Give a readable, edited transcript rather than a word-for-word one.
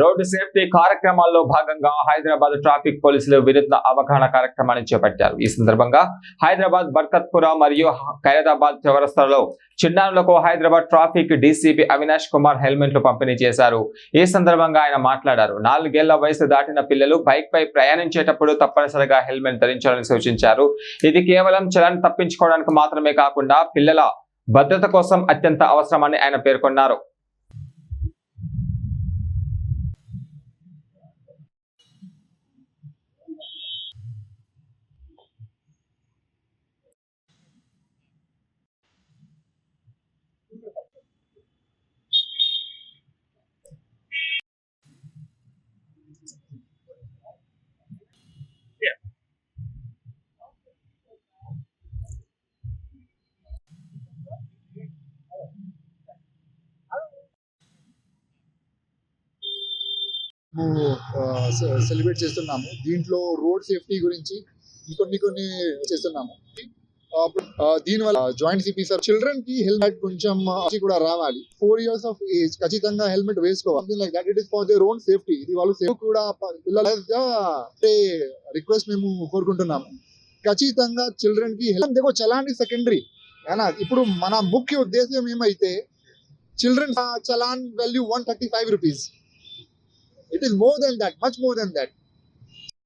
Road safety కార్యక్రమాల్లో భాగంగా Hyderabad traffic పోలీసులు వినూత్న అవగాహన కార్యక్రమాన్ని చేపట్టారు. ఈ సందర్భంగా హైదరాబాద్ బర్కత్పుర మరియు ఖైరదాబాద్ చౌరస్తాలో చిన్నారులకు హైదరాబాద్ ట్రాఫిక్ డీసీపీ అవినాష్ కుమార్ హెల్మెట్లు పంపిణీ చేశారు. ఈ సందర్భంగా ఆయన మాట్లాడారు. 4 ఏళ్ల వయసు దాటిన పిల్లలు బైక్ పై ప్రయాణించేటప్పుడు తప్పనిసరిగా హెల్మెట్ ధరించాలని సూచించారు. ఇది కేవలం చలాన్ తప్పించుకోవడానికి మాత్రమే కాకుండా పిల్లల భద్రత కోసం అత్యంత అవసరమని ఆయన పేర్కొన్నారు. సెలబ్రేట్ చేస్తున్నాము. దీంట్లో రోడ్ సేఫ్టీ గురించి కొన్ని చేస్తున్నాము. దీనివల్ల జాయింట్ సిపి సార్ చిల్డ్రన్ కి హెల్మెట్ కొంచెం కూడా రావాలి. 4 years ఆఫ్ ఏజ్ ఖచ్చితంగా హెల్మెట్ వేసుకోవాలి. Like that it is for their own safety. ఇది వాళ్ళు సేఫ్ కూడా పిల్లలుగా రిక్వెస్ట్ మేము కోరుకుంటున్నాము. ఖచ్చితంగా చిల్డ్రన్ కి హెల్మెట్ దేకో చలాన్ సెకండరీ అయినా ఇప్పుడు మన ముఖ్య ఉద్దేశం ఏమైతే children challan value 135 rupees. It is more than that, much more than that.